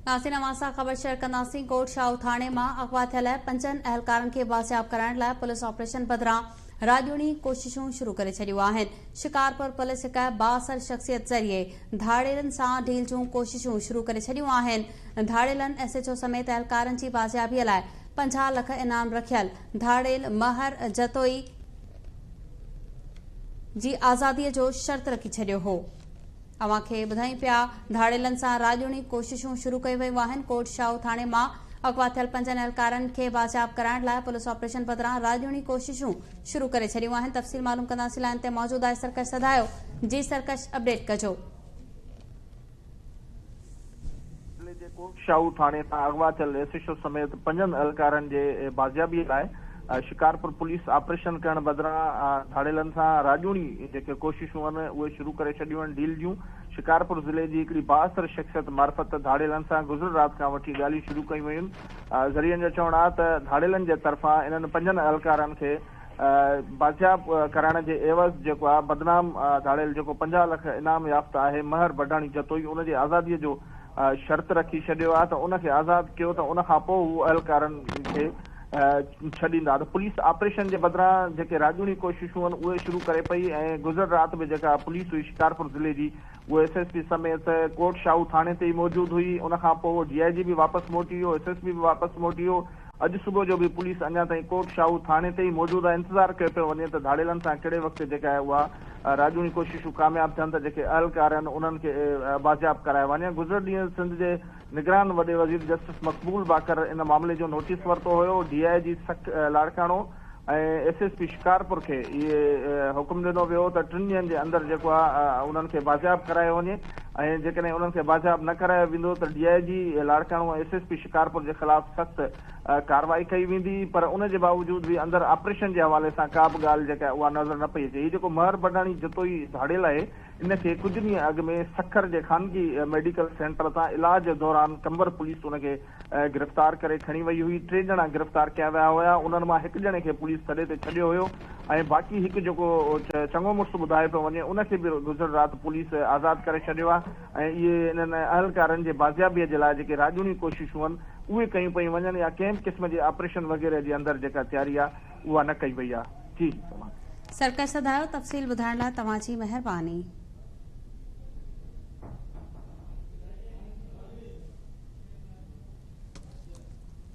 नासिन अवां ख़बर शेयर कंदासीं। कोट शाहू थाणे में अगवा थियल 5 अहलकारन के बाज़ियाब कराइण लाइ पुलिस ऑपरेशन बदिरां राॼोणी कोशिशूं शुरू करे छॾियूं आहिनि। शिकारपुर पुलिस हिक बाअसर शख़्सियत ज़रिए धाड़ेलनि सां डील जूं कोशिशूं शुरू करे छॾियूं आहिनि। धाड़ेलनि SHO समेत अहलकारनि जी बाज़ियाबीअ लाइ 50 लख इनाम रखियल धाड़ेल महर जतोई जी आज़ादीअ जो शर्त रखी छॾियो हो। अवां खे ॿुधाई पिया धाड़ेलनि सां राॼोणी कोशिशूं शुरू कई वयूं आहिनि। कोट शाहू थाणे मां अगवा थियल 5 अहलकारनि खे बाज़ियाब कराइण लाइ पुलिस ऑपरेशन बदिरां राॼोणी कोशिशूं शुरू करे छॾियूं आहिनि। तफ़सील मालूम कंदासीं। लाइन ते मौजूद आहे सरकश सधायो। जी सरकश, अपडेट कजो। कोट शाहू थाणे तां अगवा थियल SHO समेत 5 अहलकारनि जे बाज़ियाबीअ लाइ शिकारपुर पुलिस ऑपरेशन करण बदिरां धाड़ेलनि सां राॼोणी जेके कोशिशूं आहिनि उहे शुरू करे छॾियूं आहिनि डील जूं। शिकारपुर ज़िले जी हिकिड़ी बाअसर शख़्सियत मार्फत धाड़ेलनि सां गुज़र राति खां वठी ॻाल्हियूं शुरू कयूं वयूं आहिनि। ज़रियनि जो चवणु आहे त धाड़ेलनि जे तरफ़ां इन्हनि 5 अहलकारनि खे बाज़ियाब कराइण जे एवज़ जेको आहे बदनाम धाड़ेल जेको 50 लख इनाम याफ़्ता आहे महर बढाणी जतोई उनजे आज़ादीअ जो शर्त रखी छॾियो आहे त उनखे आज़ादु कयो त उनखां पोइ हू अहलकारनि खे छॾींदा। त पुलिस ऑपरेशन जे बदिरां जेके राॼोणी कोशिशूं आहिनि उहे शुरू करे पई ऐं गुज़र राति में जेका पुलिस हुई शिकारपुर ज़िले जी उहे SSP समेत कोट शाहू थाणे ते ई मौजूदु हुई। उनखां पोइ DIG बि वापसि मोटी वियो, SSP बि वापसि मोटी वियो। अॼु सुबुह जो बि पुलिस अञा ताईं कोट शाहू थाणे ते ई मौजूदु आहे। इंतज़ारु कयो पियो वञे त धाड़ेलनि सां कहिड़े वक़्तु जेका आहे उहा राॼोणी कोशिशूं कामयाबु थियनि त जेके अहलकार आहिनि उन्हनि खे बाज़ियाब कराए वञे। गुज़र ॾींहुं सिंध जे निगरान वॾे वज़ीर जस्टिस मक़बूल बाकर इन मामले जो नोटिस वरितो हुयो। DIG लाड़काणो ऐं SSP शिकारपुर खे इहे हुकुम ॾिनो वियो त 3 ॾींहंनि जे अंदरि जेको आहे उन्हनि खे बाज़ियाब करायो वञे ऐं जेकॾहिं उन्हनि खे बाज़ियाब न करायो वेंदो त DIG लाड़काणो ऐं SSP शिकारपुर जे ख़िलाफ़ सख़्तु कार्रवाई कई वेंदी। पर उन जे बावजूद बि अंदरि ऑपरेशन जे हवाले सां का बि ॻाल्हि जेका आहे उहा नज़र न पई अचे। हीउ जेको महर बढाणी जतोई धाड़ेल आहे इनखे कुझु ॾींहं अॻु में सखर जे ख़ानगी मेडिकल सेंटर तां इलाज दौरान कंबर पुलिस उनखे गिरफ़्तार करे खणी वई हुई। 3 ॼणा गिरफ़्तार कया विया हुया। उन्हनि मां हिकु ॼणे खे पुलिस सॾे ते छॾियो हुयो ऐं बाक़ी हिकु जेको चङो मुड़ुसु ॿुधाए पियो वञे उनखे बि गुज़र राति पुलिस आज़ादु करे छॾियो आहे। ऐं इहे इन्हनि अहलकारनि जे बाज़ियाबीअ जे लाइ जेके राॼोणी कोशिशूं आहिनि उहे कयूं पयूं वञनि या कंहिं क़िस्म जे ऑपरेशन वग़ैरह जे अंदरि जेका तयारी आहे उहा न कई वई आहे। जी सरकश सधायो। तफ़सील ॿुधाइण लाइ तव्हांजी महिरबानी।